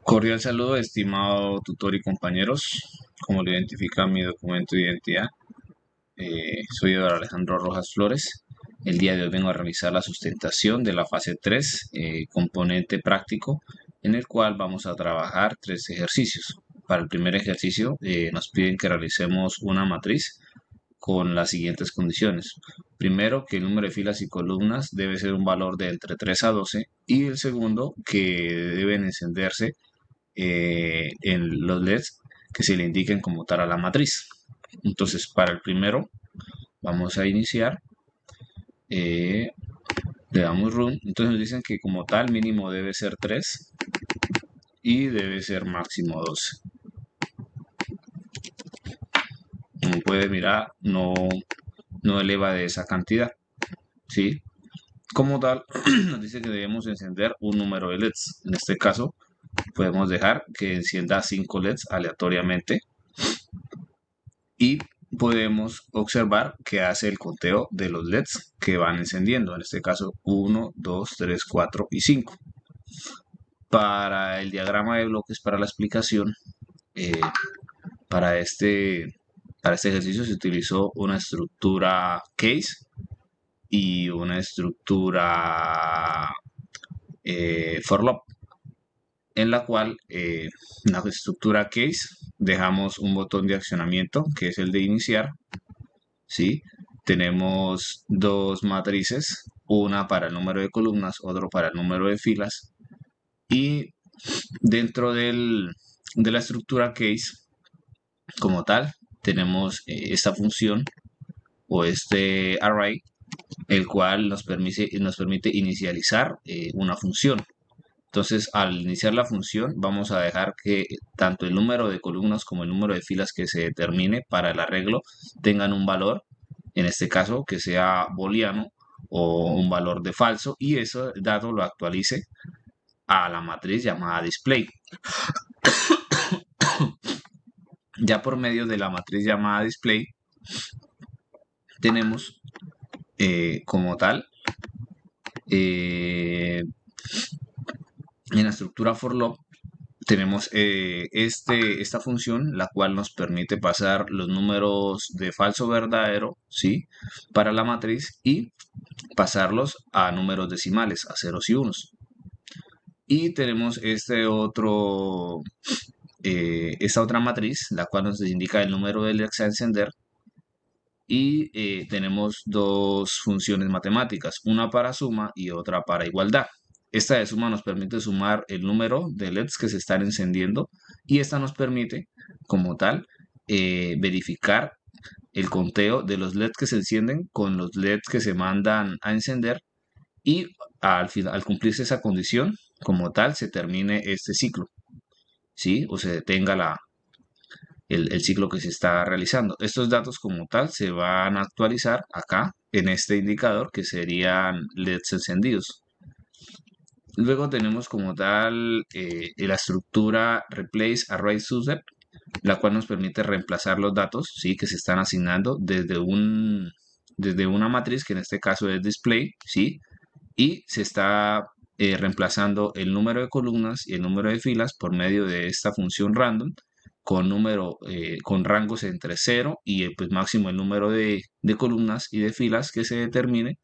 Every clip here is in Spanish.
Cordial saludo, estimado tutor y compañeros. Como lo identifica mi documento de identidad, soy Eduardo Alejandro Rojas Flores. El día de hoy vengo a realizar la sustentación de la fase 3, componente práctico, en el cual vamos a trabajar tres ejercicios. Para el primer ejercicio nos piden que realicemos una matriz con las siguientes condiciones. Primero, que el número de filas y columnas debe ser un valor de entre 3 a 12, y el segundo, que deben encenderse en los LEDs que se le indiquen como tal a la matriz. Entonces, para el primero, vamos a iniciar. Le damos run. Entonces nos dicen que como tal mínimo debe ser 3 y debe ser máximo 12. Como puede mirar, no eleva de esa cantidad. ¿Sí? Como tal, nos dice que debemos encender un número de LEDs. En este caso, podemos dejar que encienda 5 LEDs aleatoriamente y podemos observar que hace el conteo de los LEDs que van encendiendo, en este caso 1, 2, 3, 4 y 5. Para el diagrama de bloques, para la explicación, eh, para, este, para este ejercicio se utilizó una estructura case y una estructura for loop, en la cual en la estructura case dejamos un botón de accionamiento que es el de iniciar. ¿Sí? Tenemos dos matrices, una para el número de columnas, otro para el número de filas. Y dentro de la estructura case, como tal, tenemos esta función o este array, el cual nos permite inicializar una función. Entonces, al iniciar la función, vamos a dejar que tanto el número de columnas como el número de filas que se determine para el arreglo tengan un valor, en este caso que sea booleano o un valor de falso, y ese dato lo actualice a la matriz llamada display. Ya por medio de la matriz llamada display, tenemos como tal en la estructura for loop tenemos esta función, la cual nos permite pasar los números de falso verdadero, ¿sí? Para la matriz y pasarlos a números decimales, a ceros y unos. Y tenemos esta otra matriz, la cual nos indica el número de LEDs a encender. Y tenemos dos funciones matemáticas, una para suma y otra para igualdad. Esta de suma nos permite sumar el número de LEDs que se están encendiendo, y esta nos permite, como tal, verificar el conteo de los LEDs que se encienden con los LEDs que se mandan a encender, y al cumplirse esa condición, como tal, se termine este ciclo, ¿sí? O se detenga el ciclo que se está realizando. Estos datos como tal se van a actualizar acá en este indicador, que serían LEDs encendidos. Luego tenemos como tal la estructura replace array subset, la cual nos permite reemplazar los datos, ¿sí? Que se están asignando desde una matriz, que en este caso es display, ¿sí? Y se está reemplazando el número de columnas y el número de filas por medio de esta función random, con rangos entre 0 y pues máximo el número de columnas y de filas que se determine.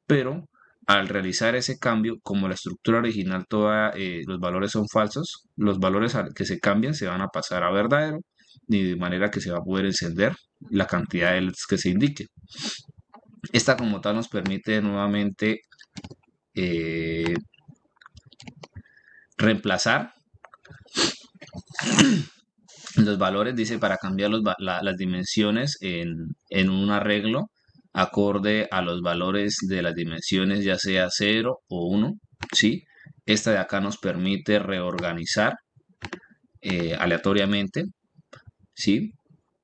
Pero al realizar ese cambio, como la estructura original, los valores son falsos, los valores que se cambian se van a pasar a verdadero, de manera que se va a poder encender la cantidad de LEDs que se indique. Esta como tal nos permite nuevamente eh, reemplazar los valores, dice, para cambiar las dimensiones en un arreglo acorde a los valores de las dimensiones, ya sea 0 o 1, ¿sí? Esta de acá nos permite reorganizar aleatoriamente, ¿sí?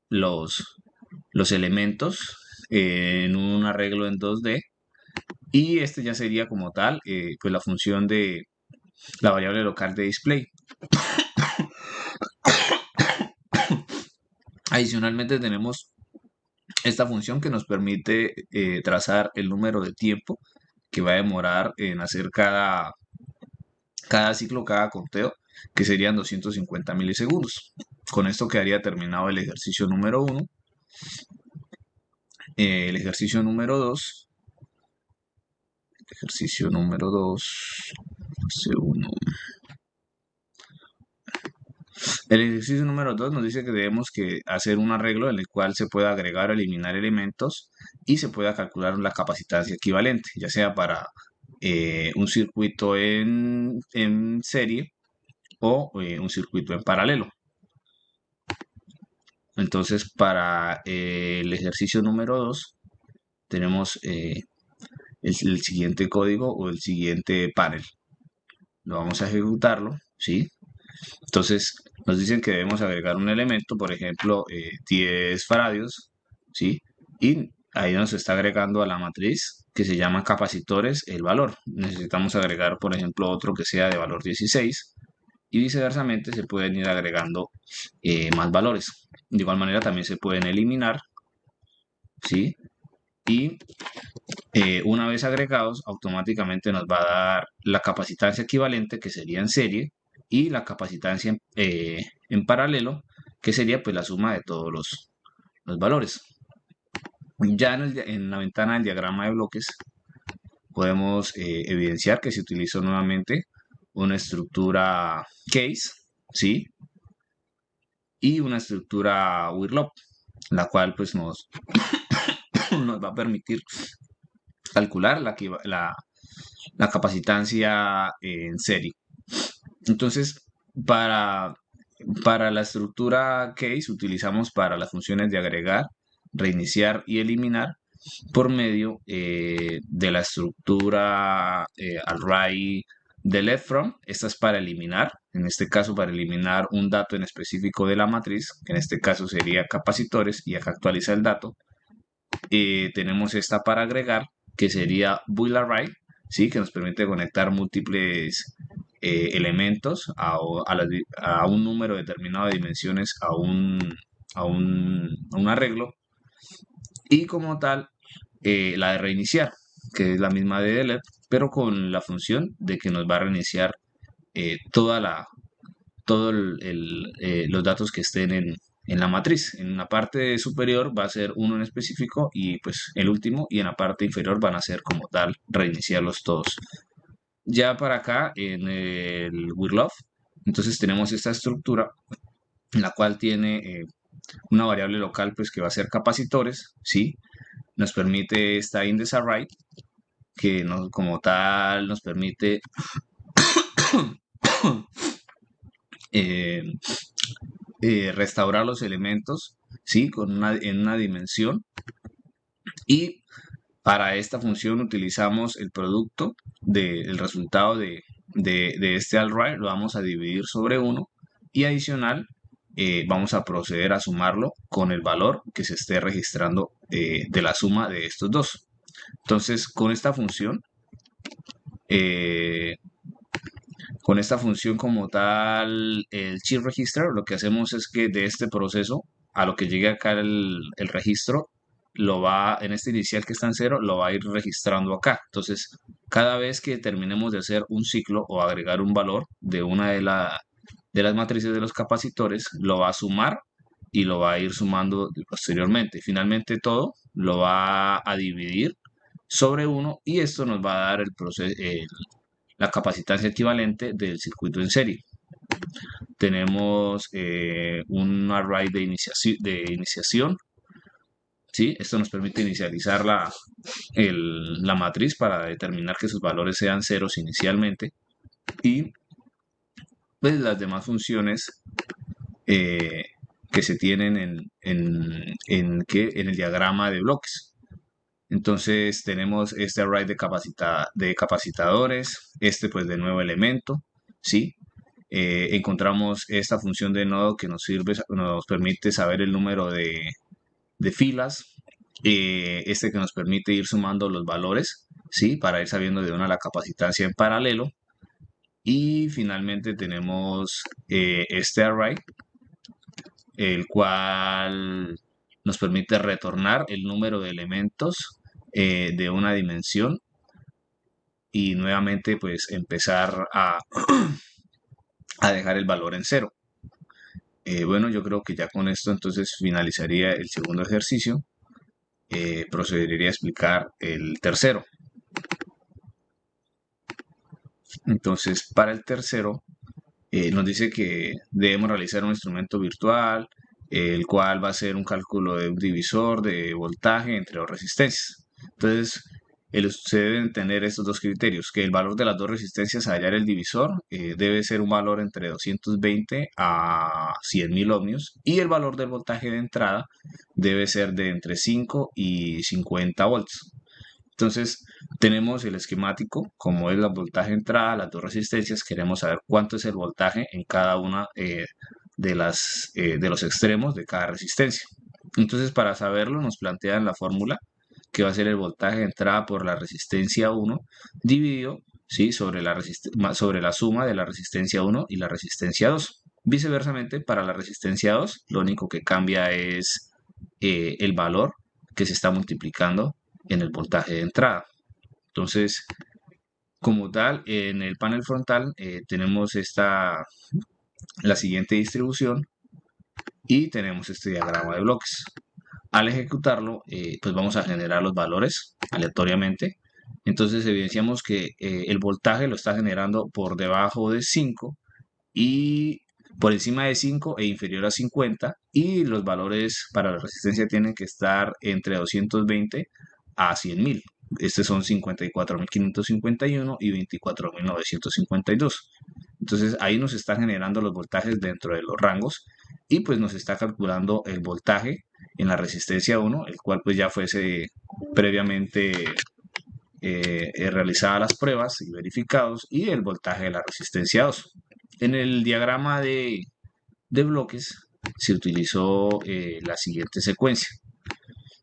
Los, los elementos en un arreglo en 2D, y este ya sería como tal pues la función de la variable local de display. Adicionalmente tenemos esta función que nos permite trazar el número de tiempo que va a demorar en hacer cada ciclo, cada conteo, que serían 250 milisegundos. Con esto quedaría terminado el ejercicio número 1. El ejercicio número 2. Ejercicio número 2. El ejercicio número 2 nos dice que debemos hacer un arreglo en el cual se pueda agregar o eliminar elementos y se pueda calcular la capacitancia equivalente, ya sea para un circuito en serie o un circuito en paralelo. Entonces, para el ejercicio número 2 tenemos el siguiente código o el siguiente panel. Lo vamos a ejecutarlo, ¿sí? Entonces, nos dicen que debemos agregar un elemento, por ejemplo, 10 faradios, ¿sí? Y ahí nos está agregando a la matriz que se llama capacitores el valor. Necesitamos agregar, por ejemplo, otro que sea de valor 16 y viceversamente se pueden ir agregando más valores. De igual manera también se pueden eliminar, ¿sí? Y una vez agregados, automáticamente nos va a dar la capacitancia equivalente, que sería en serie, y la capacitancia en paralelo, que sería pues la suma de todos los valores. Ya en la ventana del diagrama de bloques podemos evidenciar que se utilizó nuevamente una estructura case, ¿sí? Y una estructura whirlop, la cual pues nos va a permitir calcular la capacitancia en serie. Entonces, para la estructura case utilizamos para las funciones de agregar, reiniciar y eliminar por medio de la estructura array de left from. Esta es para eliminar, en este caso para eliminar un dato en específico de la matriz, que en este caso sería capacitores, y acá actualiza el dato. Tenemos esta para agregar, que sería bool array, ¿sí? Que nos permite conectar múltiples elementos a un número determinado de dimensiones a un arreglo. Y como tal, la de reiniciar, que es la misma de delete, pero con la función de que nos va a reiniciar todos los datos que estén en la matriz. En la parte superior va a ser uno en específico y pues el último, y en la parte inferior van a ser como tal reiniciarlos todos. Ya para acá en el whirlop, entonces tenemos esta estructura, la cual tiene una variable local pues que va a ser capacitores, ¿sí? Nos permite esta indexArray, que como tal nos permite eh, restaurar los elementos, ¿sí? En una dimensión. Y para esta función utilizamos el producto del resultado de este array, lo vamos a dividir sobre 1 y adicional vamos a proceder a sumarlo con el valor que se esté registrando de la suma de estos dos. Entonces, eh, con esta función como tal, el chip register, lo que hacemos es que de este proceso, a lo que llegue acá el registro, en este inicial que está en 0, lo va a ir registrando acá. Entonces, cada vez que terminemos de hacer un ciclo o agregar un valor de una de las matrices de los capacitores, lo va a sumar y lo va a ir sumando posteriormente. Finalmente todo lo va a dividir sobre 1 y esto nos va a dar la capacitancia equivalente del circuito en serie. Tenemos un array de iniciación, ¿sí? Esto nos permite inicializar la matriz para determinar que sus valores sean ceros inicialmente, y pues las demás funciones que se tienen en el diagrama de bloques. Entonces tenemos este array de capacitadores, pues de nuevo elemento, ¿sí? Encontramos esta función de nodo que nos permite saber el número de filas, que nos permite ir sumando los valores, ¿sí? Para ir sabiendo de una la capacitancia en paralelo. Y finalmente tenemos este array, el cual nos permite retornar el número de elementos de una dimensión y nuevamente pues empezar a dejar el valor en cero. Bueno, yo creo que ya con esto entonces finalizaría el segundo ejercicio. Procedería a explicar el tercero. Entonces, para el tercero, nos dice que debemos realizar un instrumento virtual, el cual va a ser un cálculo de un divisor de voltaje entre dos resistencias. Entonces, se deben tener estos dos criterios, que el valor de las dos resistencias a hallar el divisor debe ser un valor entre 220 a 100.000 ohmios y el valor del voltaje de entrada debe ser de entre 5 y 50 volts. Entonces, tenemos el esquemático, como es el voltaje de entrada, las dos resistencias, queremos saber cuánto es el voltaje en cada una de los extremos de cada resistencia. Entonces, para saberlo, nos plantean la fórmula que va a ser el voltaje de entrada por la resistencia 1 dividido, ¿sí?, sobre la suma de la resistencia 1 y la resistencia 2. Viceversamente, para la resistencia 2, lo único que cambia es el valor que se está multiplicando en el voltaje de entrada. Entonces, como tal, en el panel frontal tenemos la siguiente distribución y tenemos este diagrama de bloques. Al ejecutarlo, pues vamos a generar los valores aleatoriamente. Entonces evidenciamos que el voltaje lo está generando por debajo de 5 y por encima de 5 e inferior a 50, y los valores para la resistencia tienen que estar entre 220 a 100.000. Estos son 54.551 y 24.952. Entonces ahí nos está generando los voltajes dentro de los rangos y pues nos está calculando el voltaje en la resistencia 1, el cual pues ya fuese previamente realizadas las pruebas y verificados, y el voltaje de la resistencia 2. En el diagrama de bloques se utilizó la siguiente secuencia.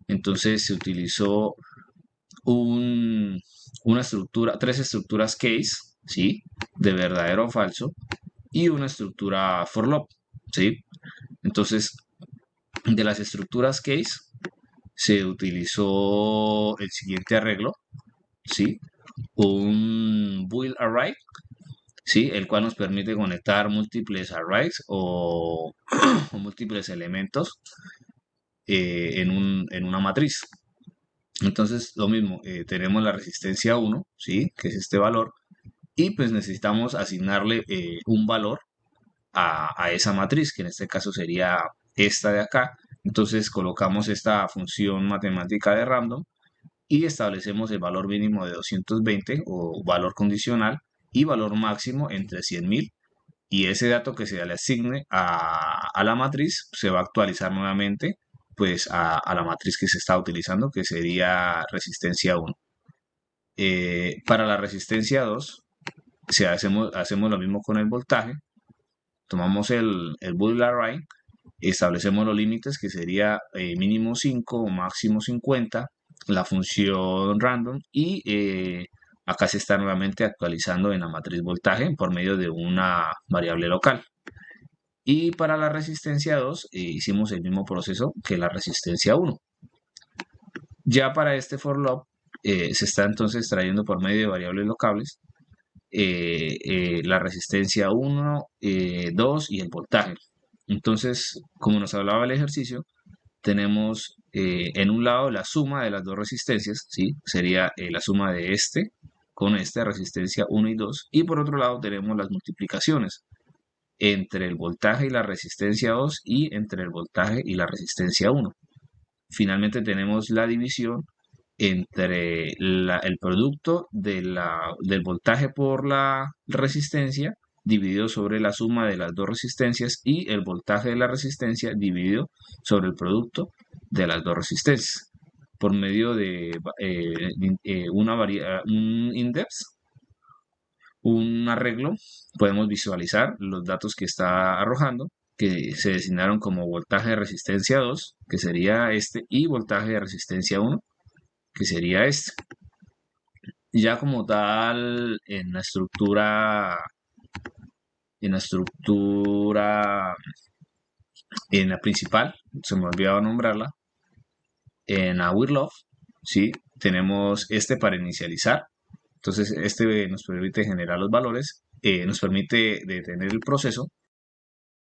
Entonces se utilizó una estructura, tres estructuras case, ¿sí?, de verdadero o falso, y una estructura for loop, ¿sí? Entonces, de las estructuras case se utilizó el siguiente arreglo, ¿sí? Un build array, ¿sí?, el cual nos permite conectar múltiples arrays o múltiples elementos en una matriz. Entonces, lo mismo, tenemos la resistencia 1, ¿sí?, que es este valor, y pues necesitamos asignarle un valor a esa matriz, que en este caso sería esta de acá. Entonces colocamos esta función matemática de random y establecemos el valor mínimo de 220 o valor condicional y valor máximo entre 100.000, y ese dato que se le asigne a la matriz se va a actualizar nuevamente pues a la matriz que se está utilizando, que sería resistencia 1. Para la resistencia 2 hacemos lo mismo con el voltaje. Tomamos el Boolean array, establecemos los límites, que sería mínimo 5 o máximo 50, la función random, y acá se está nuevamente actualizando en la matriz voltaje por medio de una variable local. Y para la resistencia 2 hicimos el mismo proceso que la resistencia 1. Ya para este for loop se está entonces trayendo por medio de variables locales la resistencia 1, 2 y el voltaje. Entonces, como nos hablaba el ejercicio, tenemos en un lado la suma de las dos resistencias, ¿sí?, sería la suma de este con esta resistencia 1 y 2, y por otro lado tenemos las multiplicaciones entre el voltaje y la resistencia 2 y entre el voltaje y la resistencia 1. Finalmente tenemos la división entre el producto del voltaje por la resistencia dividido sobre la suma de las dos resistencias y el voltaje de la resistencia dividido sobre el producto de las dos resistencias. Por medio de un index, un arreglo, podemos visualizar los datos que está arrojando, que se designaron como voltaje de resistencia 2, que sería este, y voltaje de resistencia 1, que sería este. Ya como tal, en la principal, se me olvidaba nombrarla, en Awirlove, ¿sí?, tenemos este para inicializar. Entonces, este nos permite generar los valores nos permite detener el proceso